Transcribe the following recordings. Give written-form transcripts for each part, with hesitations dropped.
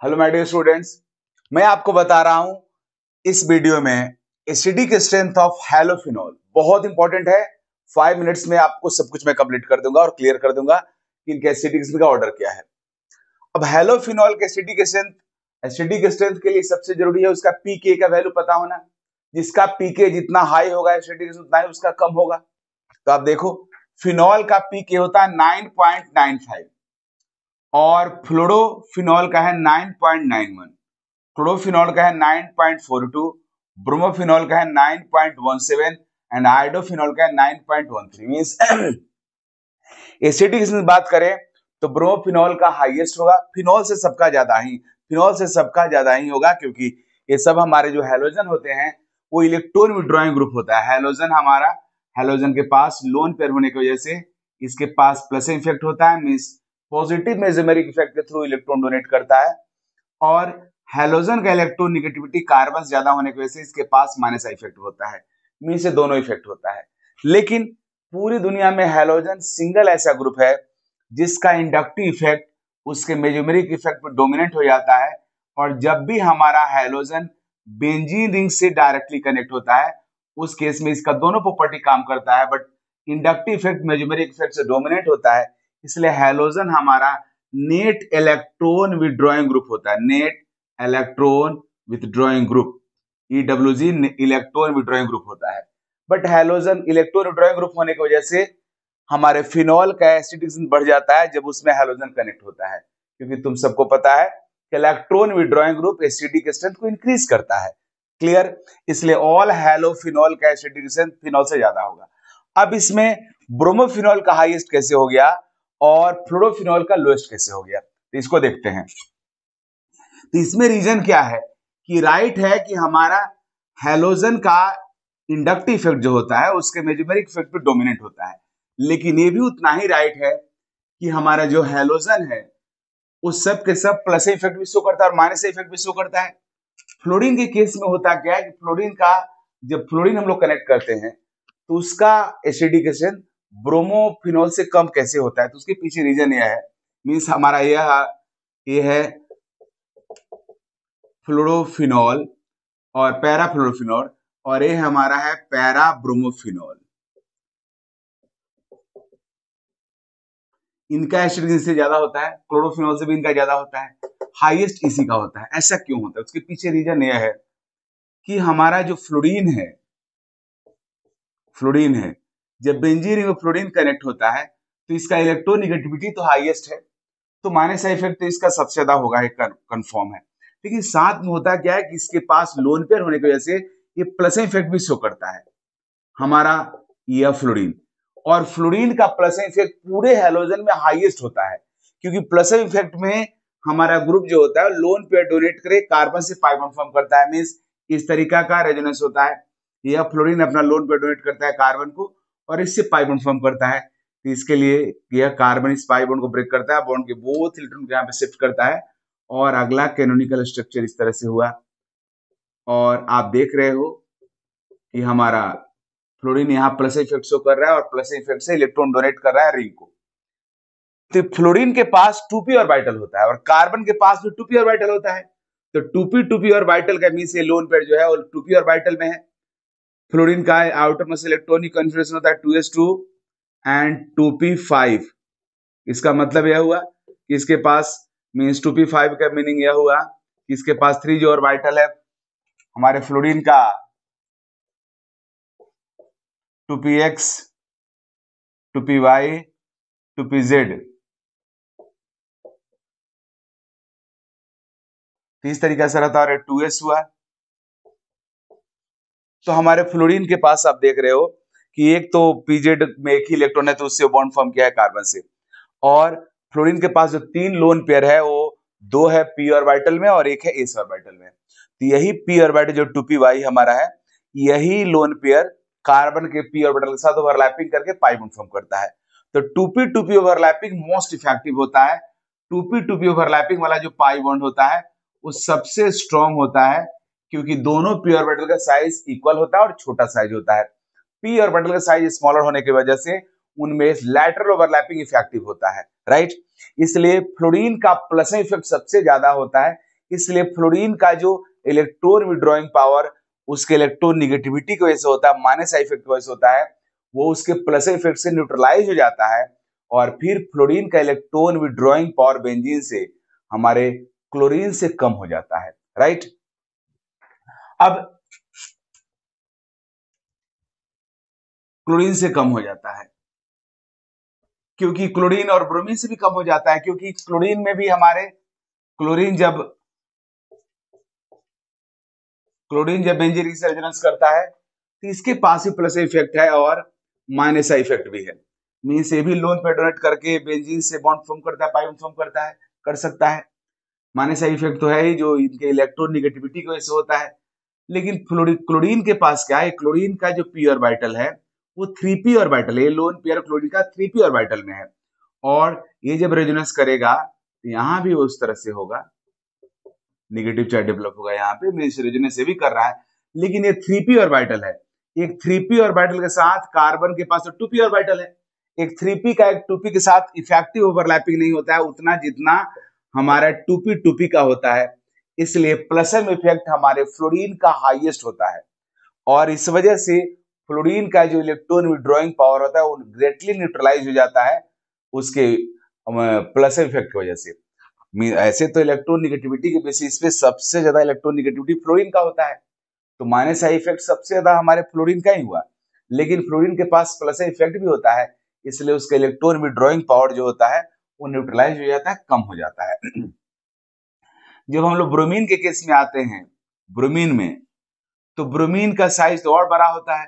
Hello my dear students, मैं आपको बता रहा हूं इस वीडियो में एसिडिक स्ट्रेंथ ऑफ हैलोफिनॉल बहुत इंपॉर्टेंट है। 5 मिनट्स में आपको सब कुछ मैं कंप्लीट कर दूंगा और क्लियर कर दूंगा कि इनके एसिडिक का ऑर्डर क्या है। अब हैलोफिनॉल के एसिडिक स्ट्रेंथ के लिए सबसे जरूरी है उसका पीके का वैल्यू पता होना। जिसका पीके जितना हाई होगा एसिडिक उतना ही उसका कम होगा। तो आप देखो, फिनॉल का पीके होता है 9.95 और फ्लोरोफिनॉल का है 9.91, क्लोरोफिनॉल का है 9.42, ब्रोमोफिनॉल का है 9.17 एंड आयोडोफिनॉल का है 9.13। मींस एसिडिक की बात करें तो ब्रोमोफिनॉल का हाईएस्ट होगा, फिनॉल से सबका ज्यादा ही होगा, क्योंकि ये सब हमारे जो हैलोजन होते हैं वो इलेक्ट्रॉन विड्रॉइंग ग्रुप होता है। हैलोजन के पास लोन पेयर होने की वजह से इसके पास प्लस इफेक्ट होता है, मींस पॉजिटिव मेसोमेरिक इफेक्ट के थ्रू इलेक्ट्रॉन डोनेट करता है, और हैलोजन का इलेक्ट्रॉन नेगेटिविटी कार्बन ज्यादा होने की वजह से इसके पास माइनस इफेक्ट होता है। मींस से दोनों इफेक्ट होता है। लेकिन पूरी दुनिया में हैलोजन सिंगल ऐसा ग्रुप है जिसका इंडक्टिव इफेक्ट उसके मेसोमेरिक इफेक्ट पर डोमिनेंट हो जाता है, और जब भी हमारा हैलोजन बेंजीन रिंग से डायरेक्टली कनेक्ट होता है उस केस में इसका दोनों प्रॉपर्टी काम करता है, but inductive effect mesomeric effect से डोमिनेट होता है। इसलिए हैलोजन हमारा नेट इलेक्ट्रॉन विथड्रॉइंग ग्रुप होता है, net electron withdrawing group, EWG electron withdrawing group होता है। But halogen electron withdrawing group होने की वजह से हमारे फिनॉल का एसिडिक बढ़ जाता है जब उसमें हैलोजन कनेक्ट होता है, क्योंकि तुम सबको पता है कि electron withdrawing group acidic strength को इंक्रीज करता है। क्लियर? इसलिए ऑल हैलोफिनॉल का एसिडिक स्ट्रेंथ फिनॉल से ज्यादा होगा। अब इसमें ब्रोमोफिनॉल का हाईएस्ट कैसे हो गया और फ्लोरोफिनॉल का लोएस्ट कैसे हो गया, तो इसको देखते हैं। तो इसमें रीजन क्या है कि राइट है कि हमारा हैलोजन का इंडक्टिव इफेक्ट जो होता है उसके मेसोमेरिक इफेक्ट पे डोमिनेट होता है, लेकिन ये भी उतना ही राइट है कि हमारा जो हैलोजन है उस सब के सब प्लस इफेक्ट भी शो करता है और माइनस इफेक्ट भी शो करता है। फ्लोरीन के केस में होता क्या है कि जब फ्लोरीन हम लोग कनेक्ट करते हैं तो उसका एसिडिक स्ट्रेंथ ब्रोमोफिनॉल से कम कैसे होता है, तो उसके पीछे रीजन यह है। मींस हमारा ये है फ्लोरोफिनॉल और पैराफ्लोरोफिनॉल, और ये हमारा है पैराब्रोमोफिनॉल। इनका एसिडिक इससे ज्यादा होता है, क्लोरोफिनॉल से भी इनका ज्यादा होता है, हाईएस्ट इसी का होता है। ऐसा क्यों होता है? उसके पीछे रीजन यह है कि हमारा जो फ्लोरीन है, जब बेंजीन रिंग में फ्लोरीन कनेक्ट होता है तो इसका इलेक्ट्रोनेगेटिविटी तो हाईएस्ट है, तो माइनस इफेक्ट तो इसका सबसे ज्यादा होगा, एक कंफर्म है। लेकिन साथ में होता क्या है कि इसके पास लोन पेयर होने की वजह से ये प्लस इफेक्ट भी शो करता है हमारा यह फ्लोरीन, और फ्लोरीन का प्लस इफेक्ट पूरे हैलोजन में हाईएस्ट होता है, क्योंकि प्लस इफेक्ट में हमारा ग्रुप जो होता है लोन पेयर डोनेट करे कार्बन से पाई बॉन्ड फॉर्म करता है। मींस इस तरीका का रेजोनेंस होता है, यह फ्लोरीन अपना लोन पेयर डोनेट करता है कार्बन को और इससे पाई बॉन्ड फॉर्म करता है। तो इसके लिए यह कार्बन इस पाई बॉन्ड को ब्रेक करता है, बॉन्ड के बोथ इलेक्ट्रॉन को यहाँ पे शिफ्ट करता है, और अगला कैनोनिकल स्ट्रक्चर इस तरह से हुआ। और आप देख रहे हो कि हमारा फ्लोरीन यहाँ प्लस इफेक्ट शो कर रहा है और प्लस इफेक्ट से इलेक्ट्रॉन डोनेट कर रहा है रिंग को। तो फ्लोरीन के पास 2p ऑर्बिटल होता है और कार्बन के पास भी 2p ऑर्बिटल होता है। तो 2p ऑर्बिटल का मींस ये लोन पेयर जो है वो 2p ऑर्बिटल में है। फ्लोरीन का आउटर मोस्ट इलेक्ट्रॉनिक कॉन्फ़िगरेशन होता है 2s2 एंड 2p5। इसका मतलब यह हुआ कि इसके पास मींस 2p5 का मीनिंग यह हुआ कि इसके पास 3 जो ऑर्बिटल है हमारे फ्लोरीन का 2px 2py 2pz, तो इस तरीके से रहता है, और 2s हुआ। तो हमारे फ्लोरीन के पास आप देख रहे हो कि एक तो pz में एक ही इलेक्ट्रॉन है तो उससे बॉन्ड फॉर्म किया है कार्बन से, और फ्लोरीन के पास जो 3 लोन पेयर है वो 2 है p ऑर्बिटल में और एक है s ऑर्बिटल में। तो यही p ऑर्बिटल जो 2py हमारा है, यही लोन पेयर कार्बन के p ऑर्बिटल के साथ ओवरलैपिंग करके पाई बॉन्ड फॉर्म करता है। तो 2p ओवरलैपिंग मोस्ट इफेक्टिव होता है। 2p ओवरलैपिंग वाला जो पाई बॉन्ड होता है वो सबसे स्ट्रॉन्ग होता है, क्योंकि दोनों p ऑर्बिटल का साइज इक्वल होता है और छोटा साइज होता है। p ऑर्बिटल का साइज स्मॉलर होने की वजह से उनमें लैटरल ओवरलैपिंग इफेक्टिव होता है, राइट। इसलिए फ्लोरीन का प्लस इफेक्ट सबसे ज्यादा होता है, इसलिए फ्लोरीन का जो इलेक्ट्रॉन विड्रॉइंग पावर उसके इलेक्ट्रॉन निगेटिविटी की वजह से होता है, माइनस इफेक्ट की वजह से होता है, वो उसके प्लस इफेक्ट से न्यूट्रलाइज हो जाता है और फिर फ्लोरीन का इलेक्ट्रॉन विड्रॉइंग पावर बेंजीन से हमारे क्लोरीन से कम हो जाता है, राइट। अब क्लोरीन से कम हो जाता है क्योंकि क्लोरीन और ब्रोमीन से भी कम हो जाता है, क्योंकि क्लोरीन में भी हमारे क्लोरीन जब बेंजीन से रेजोनेंस करता है तो इसके पास ही प्लस इफेक्ट है और माइनस इफेक्ट भी है। मींस ये भी लोन पे डोनेट करके बेंजीन से बॉन्ड फॉर्म करता है, पाई बॉन्ड फॉर्म करता है, कर सकता है। माइनस इफेक्ट तो है ही जो इनके इलेक्ट्रॉन निगेटिविटी की वजह से होता है। लेकिन क्लोरीन के पास क्या है, क्लोरीन का जो पी ऑर्बिटल है वो 3p ऑर्बिटल है, लोन पेयर क्लोरीन का 3p ऑर्बिटल में है और ये जब रेजोनेंस करेगा तो यहाँ भी उस तरह से होगा, नेगेटिव चार्ज डेवलप होगा यहाँ पे, मींस रेजोनेंस से भी कर रहा है। लेकिन ये 3p ऑर्बिटल है, एक 3p ऑर्बिटल के साथ कार्बन के पास तो 2p ऑर्बिटल है। एक 3p का एक 2p के साथ इफेक्टिव ओवरलैपिंग नहीं होता है उतना जितना हमारा 2p का होता है, इसलिए प्लसम इफेक्ट हमारे फ्लोरीन का हाईएस्ट होता है और इस वजह से फ्लोरीन का जो इलेक्ट्रॉन विड्रॉइंग पावर होता है वो ग्रेटली न्यूट्रलाइज हो जाता है उसके प्लस इफेक्ट की वजह से। ऐसे तो इलेक्ट्रॉन निगेटिविटी के बेसिस पे सबसे ज्यादा इलेक्ट्रॉन निगेटिविटी फ्लोरीन का होता है, तो माइनस इफेक्ट सबसे ज्यादा हमारे फ्लोरीन का ही हुआ। लेकिन फ्लोरीन के पास प्लस इफेक्ट भी होता है, इसलिए उसका इलेक्ट्रॉन विड्रॉइंग पावर जो होता है वो न्यूट्रलाइज हो जाता है, कम हो जाता है। जब हम लोग ब्रोमीन के केस में आते हैं, ब्रोमीन में तो ब्रोमीन का साइज तो और बड़ा होता है।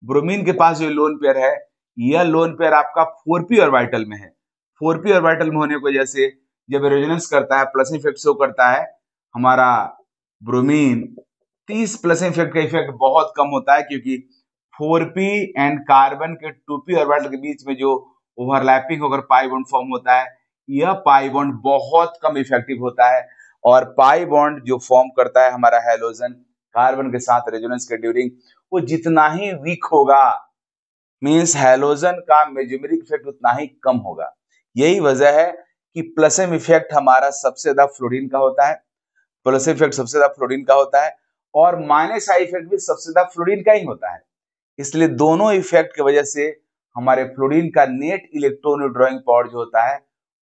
ब्रोमीन के पास जो लोन पेयर है, यह लोन पेयर आपका 4p ऑर्बिटल में है। 4p ऑर्बिटल में होने की वजह से जब रेजोनेंस करता है प्लस इफेक्ट शो करता है हमारा ब्रोमीन, 30 प्लस इफेक्ट का इफेक्ट बहुत कम होता है क्योंकि 4p एंड कार्बन के 2p ऑर्बिटल के बीच में जो ओवरलैपिंग होकर पाई बॉन्ड फॉर्म होता है, यह पाई बॉन्ड बहुत कम इफेक्टिव होता है और पाई बॉन्ड जो फॉर्म करता है हमारा हैलोजन कार्बन के साथ रेजोनेंस के ड्यूरिंग, वो जितना ही वीक होगा मींस हैलोजन का मेजोमेरिक इफेक्ट उतना ही कम होगा। यही वजह है कि प्लसम इफेक्ट हमारा सबसे ज्यादा फ्लोरीन का होता है, प्लस इफेक्ट सबसे ज्यादा फ्लोरीन का होता है और माइनस आई इफेक्ट भी सबसे ज्यादा फ्लोरीन का ही होता है। इसलिए दोनों इफेक्ट की वजह से हमारे फ्लोरीन का नेट इलेक्ट्रॉन विड्रॉइंग पावर जो होता है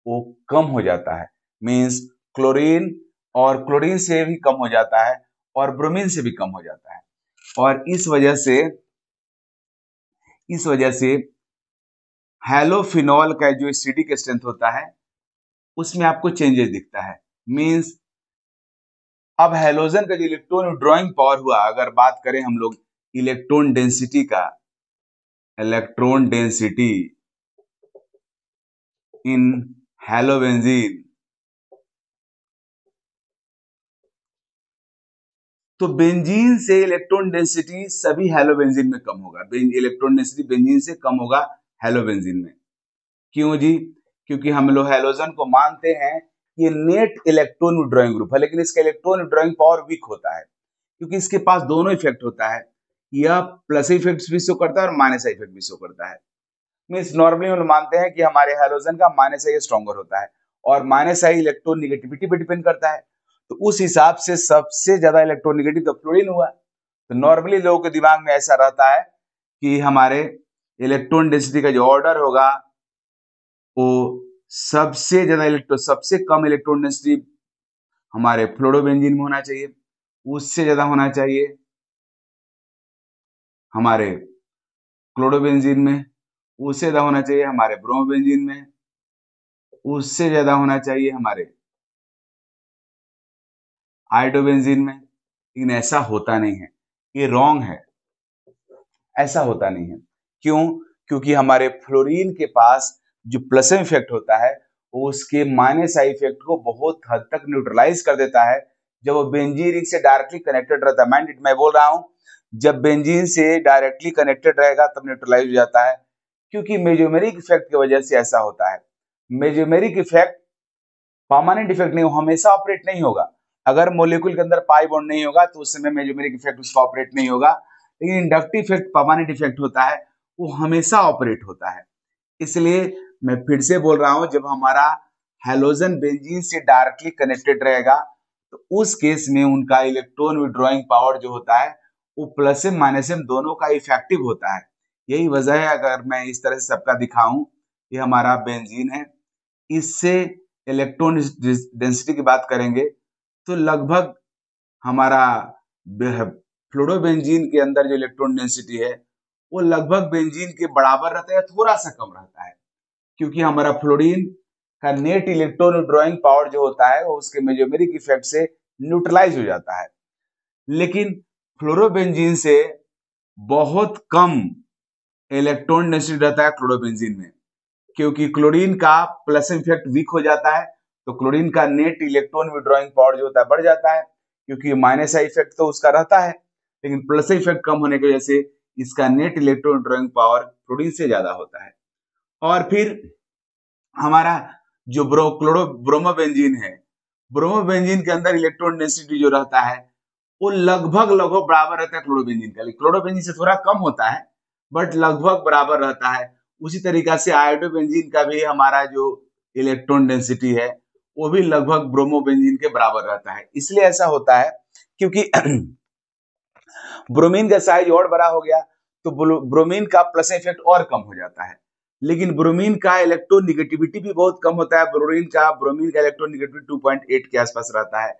वो कम हो जाता है, मींस क्लोरीन और क्लोरीन से भी कम हो जाता है और ब्रोमीन से भी कम हो जाता है और इस वजह से हैलोफिनॉल का जो एसिडिक स्ट्रेंथ होता है उसमें आपको चेंजेस दिखता है। मींस अब हैलोजन का जो इलेक्ट्रॉन विड्रॉइंग पावर हुआ, अगर बात करें हम लोग इलेक्ट्रॉन डेंसिटी का, इलेक्ट्रॉन डेंसिटी इन हैलोबेंजीन, तो बेंजीन से इलेक्ट्रॉन डेंसिटी सभी हैलोबेंजीन में कम होगा। इलेक्ट्रॉन डेंसिटी बेंजीन से कम होगा हैलोबेंजीन में। क्यों जी? क्योंकि हम लोग हैलोजन को मानते हैं ये नेट इलेक्ट्रॉन विड्रॉइंग ग्रुप है, लेकिन इसका इलेक्ट्रॉन विड्रॉइंग पावर वीक होता है क्योंकि इसके पास दोनों इफेक्ट होता है, यह प्लस इफेक्ट भी शो करता है और माइनस इफेक्ट भी शो करता है। मींस नॉर्मली हम मानते हैं कि हमारे हैलोजन का माइनस आई स्ट्रॉन्गर होता है और माइनस आई इलेक्ट्रॉन निगेटिविटी पे डिपेंड करता है, तो उस हिसाब से सबसे ज्यादा इलेक्ट्रॉन निगेटिव तो फ्लोरीन हुआ। तो नॉर्मली लोगों के दिमाग में ऐसा रहता है कि हमारे इलेक्ट्रॉन डेंसिटी का जो ऑर्डर होगा वो सबसे ज्यादा सबसे कम इलेक्ट्रॉन डेंसिटी हमारे फ्लोरोबेंजीन में होना चाहिए, उससे ज्यादा होना चाहिए हमारे क्लोरोबेंजीन में, उससे ज्यादा होना चाहिए हमारे ब्रोमोबेंजीन में, उससे ज्यादा होना चाहिए हमारे आयोडोबेंजीन में। लेकिन ऐसा होता नहीं है, ये रॉन्ग है, ऐसा होता नहीं है। क्यों? क्योंकि हमारे फ्लोरीन के पास जो प्लसम इफेक्ट होता है वो उसके माइनस आई इफेक्ट को बहुत हद तक न्यूट्रलाइज कर देता है जब वो बेंजीन रिंग से डायरेक्टली कनेक्टेड रहता है। मैं बोल रहा हूं जब बेंजीन से डायरेक्टली कनेक्टेड रहेगा तब न्यूट्रलाइज हो जाता है, क्योंकि मेजोमेरिक इफेक्ट की वजह से ऐसा होता है। मेजोमेरिक इफेक्ट परमानेंट इफेक्ट नहीं, हमेशा ऑपरेट नहीं होगा। अगर मोलिक्यूल के अंदर पाई बॉन्ड नहीं होगा तो उस समय मेजोमेरिक इफेक्ट उसका ऑपरेट नहीं होगा, लेकिन इंडक्टिव इफेक्ट परमानेंट इफेक्ट होता है, वो हमेशा ऑपरेट होता है। इसलिए मैं फिर से बोल रहा हूं, जब हमारा हैलोजन बेंजीन से डायरेक्टली कनेक्टेड रहेगा तो उस केस में उनका इलेक्ट्रॉन विड्रॉइंग पावर जो होता है वो प्लस एम माइनस एम दोनों का इफेक्टिव होता है। यही वजह है, अगर मैं इस तरह से सबका दिखाऊं, ये हमारा बेंजीन है, इससे इलेक्ट्रॉन डेंसिटी की बात करेंगे तो लगभग हमारा फ्लोरोबेंजीन के अंदर जो इलेक्ट्रॉन डेंसिटी है वो लगभग बेंजीन के बराबर रहता है, थोड़ा सा कम रहता है, क्योंकि हमारा फ्लोरीन का नेट इलेक्ट्रॉन विड्रॉइंग पावर जो होता है वो उसके मेजोमेरिक इफेक्ट से न्यूट्रलाइज हो जाता है। लेकिन फ्लोरोबेंजीन से बहुत कम इलेक्ट्रॉन डेंसिटी रहता है क्लोरोबेंजीन में, क्योंकि क्लोरीन का प्लस इफेक्ट वीक हो जाता है, तो क्लोरीन का नेट इलेक्ट्रॉन विड्रॉइंग पावर जो होता है बढ़ जाता है, क्योंकि माइनस इफेक्ट तो उसका रहता है, लेकिन प्लस इफेक्ट कम होने की वजह से इसका net electron withdrawing power chlorine से ज्यादा होता है। और फिर हमारा जो ब्रोमोबेंजीन है, ब्रोमोबेंजीन के अंदर इलेक्ट्रॉन डेंसिटी जो रहता है वो लगभग बराबर रहता है क्लोरोबेंजीन का, क्लोरोबेंजीन से थोड़ा कम होता है बट लगभग बराबर रहता है। उसी तरीका से आयोडोबेंजीन का भी हमारा जो इलेक्ट्रॉन डेंसिटी है वो भी लगभग ब्रोमोबेंजीन के बराबर रहता है। इसलिए ऐसा होता है क्योंकि ब्रोमीन का साइज और बड़ा हो गया तो ब्रोमीन का प्लस इफेक्ट और कम हो जाता है, लेकिन ब्रोमीन का इलेक्ट्रोनिगेटिविटी भी बहुत कम होता है। ब्रोमीन का इलेक्ट्रोनिगेटिविटी 2.8 के आसपास रहता है,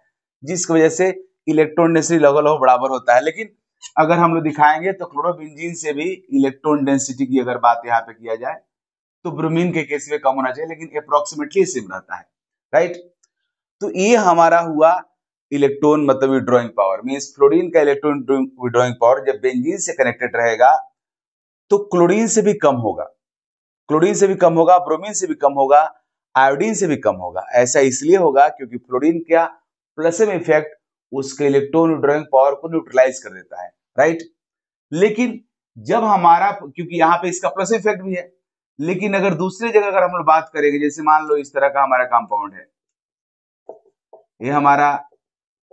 जिसकी वजह से इलेक्ट्रॉन डेंसिटी लगभग बराबर होता है। लेकिन अगर हम लोग दिखाएंगे तो क्लोरोबेंजीन से भी इलेक्ट्रॉन डेंसिटी की अगर बात यहाँ पे किया जाए तो ब्रोमीन के केस में कम होना चाहिए, लेकिन अप्रोक्सीमेटली सेम रहता है, राइट। तो ये हमारा हुआ इलेक्ट्रॉन मतलब विड्रॉइंग पावर, मींस फ्लोरीन का इलेक्ट्रॉन विड्रॉइंग पावर जब बेंजीन से कनेक्टेड रहेगा तो क्लोरीन से भी कम होगा, क्लोरीन से भी कम होगा, ब्रोमीन से भी कम होगा, आयोडीन से भी कम होगा। ऐसा इसलिए होगा क्योंकि फ्लोरीन का प्लस एम इफेक्ट उसके इलेक्ट्रॉन विड्रॉइंग पावर को न्यूट्रलाइज कर देता है, राइट। लेकिन जब हमारा, क्योंकि यहाँ पे इसका प्लस इफेक्ट भी है, लेकिन अगर दूसरी जगह अगर हम लोग बात करेंगे, जैसे मान लो इस तरह का हमारा कंपाउंड है, ये हमारा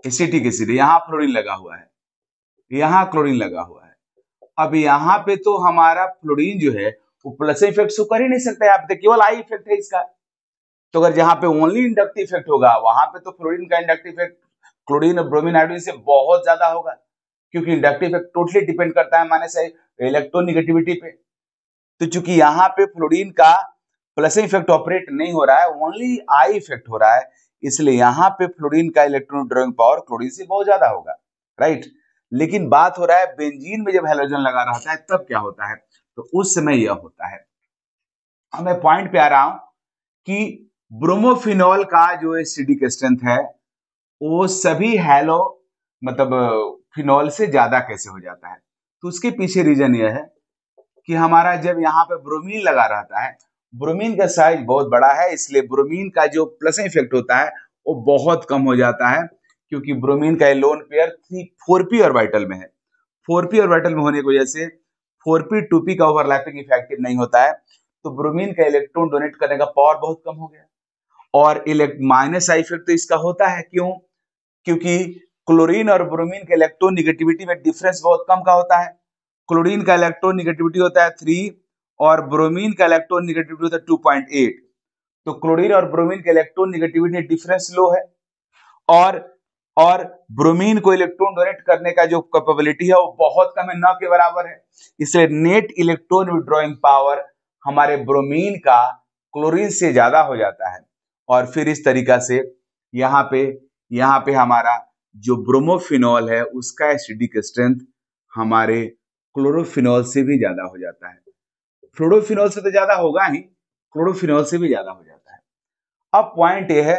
एसिटिक एसिड, यहाँ फ्लोरीन लगा हुआ है, यहाँ क्लोरीन लगा हुआ है। अब यहाँ पे तो हमारा फ्लोरीन जो है वो प्लस इफेक्ट शो कर ही नहीं सकता है, यहाँ पे केवल आई इफेक्ट है इसका। तो अगर जहां पे ओनली इंडक्टिव इफेक्ट होगा वहां पे तो फ्लोरीन का इंडक्टिव इफेक्ट क्लोरीन और ब्रोमीन आयोडीन से बहुत ज्यादा होगा, क्योंकि इंडक्टिव इफेक्ट टोटली डिपेंड करता है माने से इलेक्ट्रोनिगेटिविटी पे। तो चूंकि यहाँ पे फ्लोरीन का प्लस इफेक्ट ऑपरेट नहीं हो रहा है, ओनली आई इफेक्ट हो रहा है, इसलिए यहाँ पे फ्लोरीन का इलेक्ट्रॉन विड्रॉइंग पावर क्लोरीन से बहुत ज्यादा होगा, राइट। लेकिन बात हो रहा है बेंजीन में जब हैलोजन लगा रहता है तब क्या होता है, तो उस समय यह होता है। अब मैं पॉइंट पे आ रहा हूं कि ब्रोमोफिनॉल का जो एसिडिक स्ट्रेंथ है वो सभी हैलो मतलब फिनॉल से ज्यादा कैसे हो जाता है, तो उसके पीछे रीजन यह है कि हमारा जब यहाँ पे ब्रोमीन लगा रहता है, ब्रोमीन का साइज बहुत बड़ा है, इसलिए ब्रोमीन का जो प्लस इफेक्ट होता है वो बहुत कम हो जाता है, क्योंकि ब्रोमीन का लोन पेयर 4p ऑर्बिटल में है। 4p ऑर्बिटल में होने की वजह से 4p 2p का ओवरलैपिंग इफेक्टिव नहीं होता है, तो ब्रोमीन का इलेक्ट्रॉन डोनेट करने का पावर बहुत कम हो गया। और माइनस आई इफेक्ट तो इसका होता है, क्यों? क्योंकि क्लोरीन और ब्रोमीन के इलेक्ट्रॉन निगेटिविटी में डिफरेंस बहुत कम का होता है। क्लोरीन का इलेक्ट्रॉन निगेटिविटी होता है 3 और ब्रोमीन का इलेक्ट्रॉन निगेटिविटी होता है 2.8। तो क्लोरीन और ब्रोमीन के इलेक्ट्रॉन निगेटिविटी डिफरेंस लो है, और ब्रोमीन को इलेक्ट्रॉन डोनेट करने का जो कैपेबिलिटी है वो बहुत कम है, न के बराबर है। इसलिए नेट इलेक्ट्रॉन विड्रॉइंग पावर हमारे ब्रोमीन का क्लोरीन से ज्यादा हो जाता है, और फिर इस तरीका से यहाँ पे हमारा जो ब्रोमोफिनॉल है उसका एसिडिक स्ट्रेंथ हमारे क्लोरोफिनॉल से भी ज्यादा हो जाता है। फ्लोरोफिनॉल से तो ज्यादा होगा ही, क्लोरोफिनॉल से भी ज्यादा हो जाता है। अब पॉइंट ये है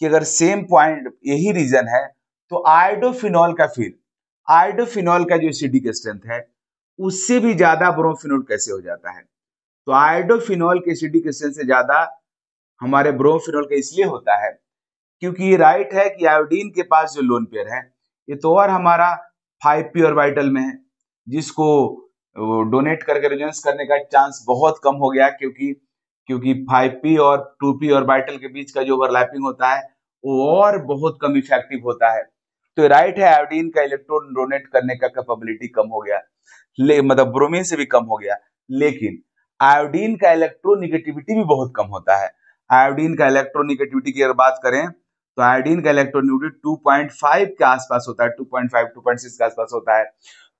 कि अगर सेम पॉइंट यही रीजन है तो आयोडोफिनॉल का जो एसिडिक स्ट्रेंथ है उससे भी ज्यादा ब्रोमोफिनॉल कैसे हो जाता है, तो आयोडोफिनॉल के एसिडिक स्ट्रेंथ से ज्यादा हमारे ब्रोमोफिनॉल का इसलिए होता है क्योंकि ये राइट है कि आयोडीन के पास जो लोन पेयर है ये तो और हमारा 5p ऑर्बिटल में है, जिसको डोनेट करके रेजोनेंस करने का चांस बहुत कम हो गया, क्योंकि 5p और 2p ऑर्बिटल के बीच का जो ओवरलैपिंग होता है वो और बहुत कम इफेक्टिव होता है। तो राइट है आयोडीन का इलेक्ट्रॉन डोनेट करने का कैपेबिलिटी कम हो गया, मतलब ब्रोमीन से भी कम हो गया, लेकिन आयोडीन का इलेक्ट्रोनिगेटिविटी भी बहुत कम होता है। आयोडीन का इलेक्ट्रोनिगेटिविटी की अगर बात करें तो आयोडीन का इलेक्ट्रोनेगेटिविटी 2.5 के आसपास होता है, 2.5 2.6 के आसपास होता है।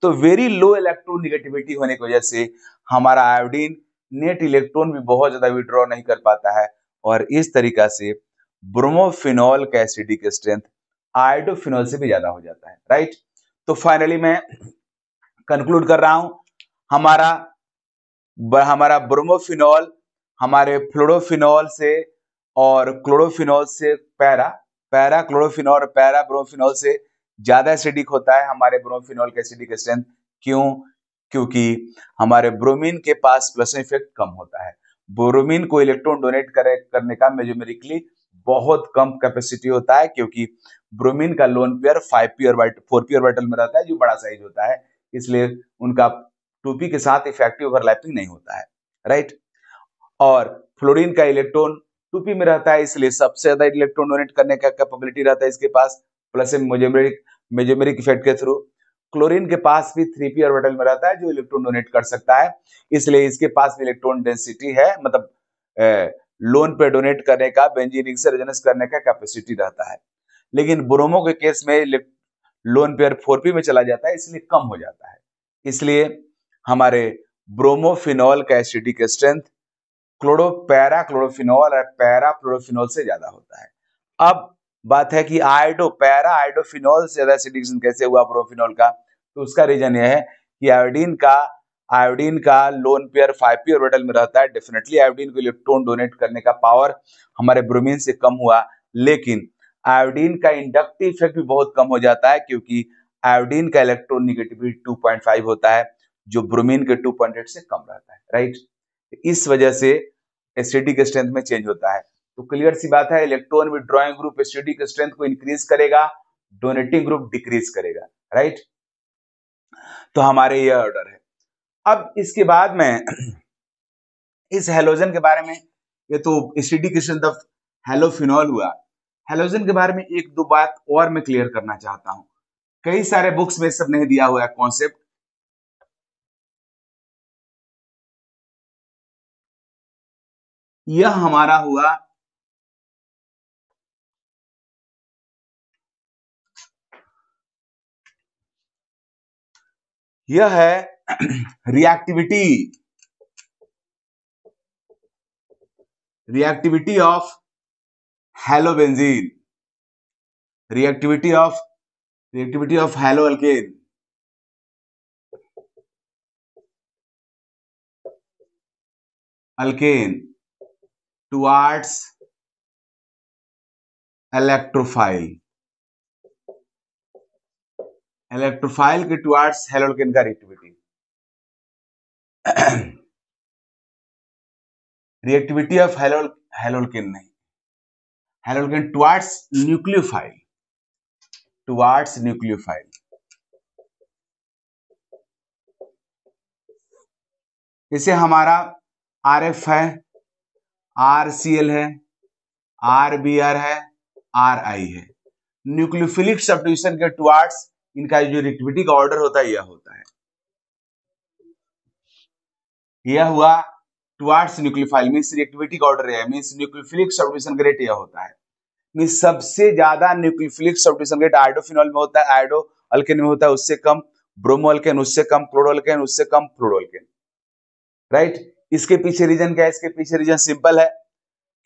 तो वेरी लो इलेक्ट्रोनेगेटिविटी होने की वजह से हमारा आयोडीन नेट इलेक्ट्रॉन भी बहुत ज्यादा विड्रॉ नहीं कर पाता है, और इस तरीका से ब्रोमोफिनॉल का एसिडिक स्ट्रेंथ आयोडोफिनॉल से भी ज्यादा हो जाता है, राइट। तो फाइनली मैं कंक्लूड कर रहा हूं, हमारा हमारा ब्रोमोफिनॉल हमारे फ्लोरोफिनॉल से और क्लोरोफिनॉल से पैरा क्लोरोफिनॉल और पैरा ब्रोमोफिनॉल से ज्यादा एसिडिक होता है हमारे ब्रोमोफिनॉल का एसिडिक स्ट्रेंथ। क्यों? क्योंकि हमारे ब्रोमीन के पास प्लस इफेक्ट कम होता है। ब्रोमीन को इलेक्ट्रॉन डोनेट करने का मेजोमेरिकली बहुत कम कैपेसिटी होता है, क्योंकि ब्रोमीन का लोन पेयर 4 पी ऑर्बिटल में रहता है, जो बड़ा साइज होता है, इसलिए उनका 2p के साथ इफेक्टिव ओवरलैपिंग नहीं होता है, राइट। और फ्लोरीन का इलेक्ट्रॉन 2p में रहता है, इसलिए सबसे ज्यादा इलेक्ट्रॉन डोनेट करने का कैपेबिलिटी रहता है इसके पास प्लस मेजोमेरिक इफेक्ट के थ्रू। क्लोरीन के पास भी 3p ऑर्बिटल में रहता है, जो इलेक्ट्रॉन डोनेट कर सकता है, इसलिए इसके पास भी इलेक्ट्रॉन डेंसिटी है, मतलब लोन पे डोनेट करने का, बेंजीन रिंग से रेजोनेंस करने का कैपेसिटी रहता है। लेकिन ब्रोमो के केस में लोन पेयर 4p में चला जाता है, इसलिए कम हो जाता है। इसलिए हमारे ब्रोमोफिनॉल का एसिडिक स्ट्रेंथ पैरा क्लोरोफिनॉल और पैरा फ्लोरोफिनॉल से ज्यादा होता है। अब बात है कि पैरा आयोडोफिनॉल से ज्यादा एसिडिक कैसे हुआ ब्रोमोफिनॉल का? तो उसका रीजन यह है कि आयोडीन का लोन पेयर 5p ऑर्बिटल में रहता है। डेफिनेटली आयोडीन को इलेक्ट्रॉन डोनेट करने का पावर हमारे ब्रोमीन से कम हुआ, लेकिन आयोडीन का इंडक्टिव इफेक्ट भी बहुत कम हो जाता है, क्योंकि आयोडीन का इलेक्ट्रॉन नेगेटिविटी 2.5 होता है, जो ब्रोमीन के 2.8 से कम रहता है, राइट। इस वजह से एसिडिक स्ट्रेंथ में चेंज होता है। तो क्लियर सी बात है, electron withdrawing group acidic strength को इंक्रीज करेगा, डोनेटिंग ग्रुप डिक्रीज करेगा, राइट। तो हमारे ये ऑर्डर है। अब इसके बाद में इस हेलोजन के बारे में, ये तो एसिडिक स्ट्रेंथ ऑफ हेलोफिनॉल हुआ। हेलोजन के बारे में एक दो बात और मैं क्लियर करना चाहता हूं। कई सारे बुक्स में सब नहीं दिया हुआ है कॉन्सेप्ट। यह हमारा हुआ यह है reactivity of halobenzene, reactivity of haloalkane. Alkane towards electrophile के टुवार्ड्स हेलोअल्केन का रिएक्टिविटी रिएक्टिविटी ऑफ हेलोअल्केन नहीं, हेलोअल्केन टुवार्ड्स न्यूक्लियोफाइल। जैसे हमारा RF है, RCl है, RBr है, RI है। न्यूक्लियोफिलिक सब्स्टिट्यूशन के टुवार्ड्स इनका जो रिएक्टिविटी का ऑर्डर होता है, यह होता है, यह हुआ टुवार्ड्स न्यूक्लियोफाइल, मींस रिएक्टिविटी का ऑर्डर है, मींस न्यूक्लियोफिलिक सब्स्टिट्यूशन रेट यह होता है। मींस सबसे ज्यादा न्यूक्लियोफिलिक सब्स्टिट्यूशन रेट आयोडोफिनॉल में होता है, आयोडो अल्केन में होता है, उससे कम ब्रोमो अल्केन, उससे कम क्लोरो अल्केन, उससे कम फ्लोरो अल्केन, राइट। इसके पीछे रीजन क्या है? इसके पीछे रीजन सिंपल है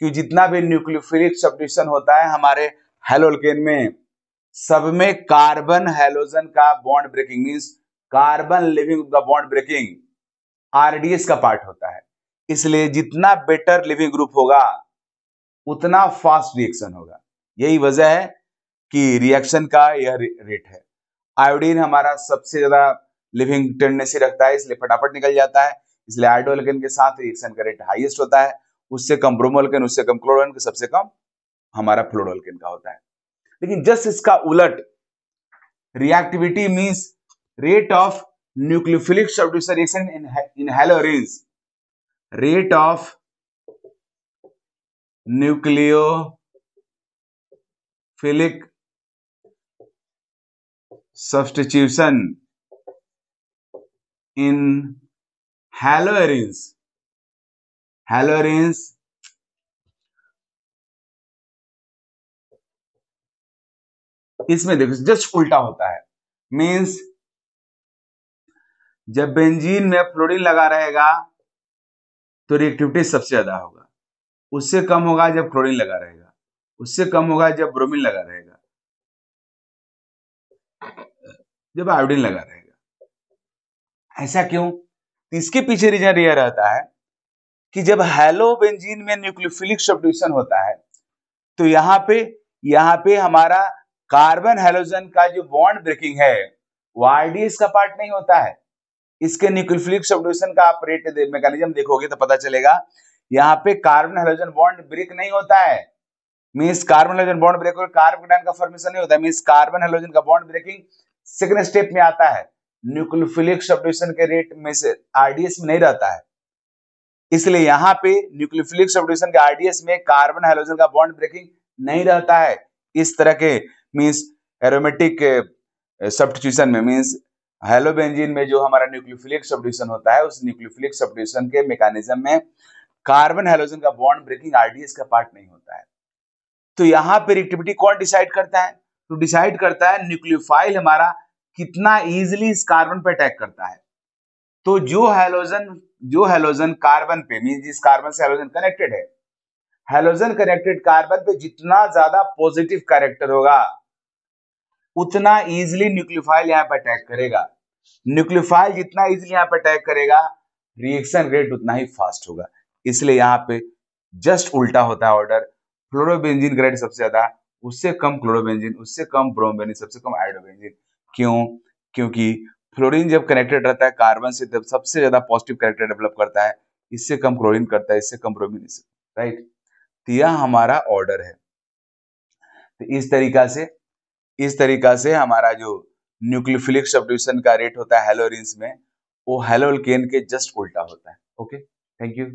कि जितना भी न्यूक्लियोफिलिक सब्स्टिट्यूशन होता है हमारे हेलोअल्केन में, सब में कार्बन हेलोजन का bond breaking, means carbon leaving का बॉन्ड ब्रेकिंग RDS का पार्ट होता है। इसलिए जितना बेटर लिविंग ग्रुप होगा उतना फास्ट रिएक्शन होगा। यही वजह है कि रिएक्शन का यह रेट है। आयोडीन हमारा सबसे ज्यादा लिविंग टेंडेंसी रखता है, इसलिए फटाफट निकल जाता है, इसलिए आयोडोअल्केन के साथ रिएक्शन का रेट हाईएस्ट होता है, उससे कम ब्रोमोअल्केन, उससे कम क्लोरोअल्केन, सबसे कम हमारा फ्लोरोअल्केन का होता है। लेकिन जस्ट इसका उलट, reactivity means rate of nucleophilic substitution reaction in haloarenes, rate of nucleophilic substitution in haloarenes इसमें देखो जस्ट उल्टा होता है, मींस जब बेंजीन में फ्लोरीन लगा रहेगा तो रिएक्टिविटी सबसे ज्यादा होगा, उससे कम होगा जब क्लोरीन लगा रहेगा, उससे कम होगा जब ब्रोमीन लगा रहेगा, जब आयोडीन लगा रहेगा। ऐसा क्यों? इसके पीछे रीजन यह रहता है कि जब हेलोबेंजीन में न्यूक्लियोफिलिक सब्स्टिट्यूशन होता है तो यहाँ पे हमारा कार्बन हेलोजन का जो बॉन्ड ब्रेकिंग है वो आरडीएस का पार्ट नहीं होता है। इसके न्यूक्लियोफिलिक सब्स्टिट्यूशन का आप रेट मैकेनिज्म देखोगे तो पता चलेगा, यहाँ पे कार्बन हेलोजन बॉन्ड ब्रेक नहीं होता है, means carbon halogen bond break और कार्बन का फॉर्मेशन नहीं होता है, मींस कार्बन हेलोजन का बॉन्ड ब्रेकिंग सेकंड स्टेप में आता है, न्यूक्लियोफिलिक सब्स्टिट्यूशन के रेट में से आरडीएस में नहीं रहता है। इसलिए यहाँ पे न्यूक्लियोफिलिक सब्स्टिट्यूशन के आरडीएस में कार्बन हेलोजन का बॉन्ड ब्रेकिंग नहीं रहता है। इस तरह के मींस एरोमेटिक सब्स्टिट्यूशन में, मींस हेलोबेंजीन में जो हमारा न्यूक्लियोफिलिक सब्स्टिट्यूशन होता है, उस न्यूक्लियोफिलिक सब्स्टिट्यूशन के मैकेनिज्म में कार्बन हेलोजन का बॉन्ड ब्रेकिंग आरडीएस का पार्ट नहीं होता है। तो यहाँ पे रिएक्टिविटी कौन डिसाइड करता है? तो डिसाइड करता है न्यूक्लियोफाइल हमारा कितना इजिली इस कार्बन पे अटैक करता है। तो जो हेलोजन कार्बन पे, मींस जिस कार्बन से हेलोजन कनेक्टेड है, हेलोजन कनेक्टेड कार्बन पे जितना ज्यादा पॉजिटिव कैरेक्टर होगा उतना इजिली न्यूक्लियोफाइल यहाँ पे अटैक करेगा। न्यूक्लियोफाइल जितना इजिली यहाँ पे अटैक करेगा, रिएक्शन रेट उतना ही फास्ट होगा। इसलिए यहाँ पे जस्ट उल्टा होता है ऑर्डर, फ्लोरोबेंजीन ग्रेड सबसे ज्यादा, उससे कम क्लोरोबेंजीन, उससे कम ब्रोमोबेंजीन, सबसे कम आयोडोबेंजीन। क्यों? क्योंकि फ्लोरीन जब कनेक्टेड रहता है कार्बन से तब सबसे ज्यादा पॉजिटिव कैरेक्टर डेवलप करता है, इससे कम क्लोरीन करता है, इससे कम ब्रोमीन, इससे, राइट। तो यह हमारा ऑर्डर है। तो इस तरीका से हमारा जो न्यूक्लियोफिलिक सब्स्टिट्यूशन का रेट होता है हेलोरिन्स में, वो हेलोल्केन के जस्ट उल्टा होता है। Okay, thank you.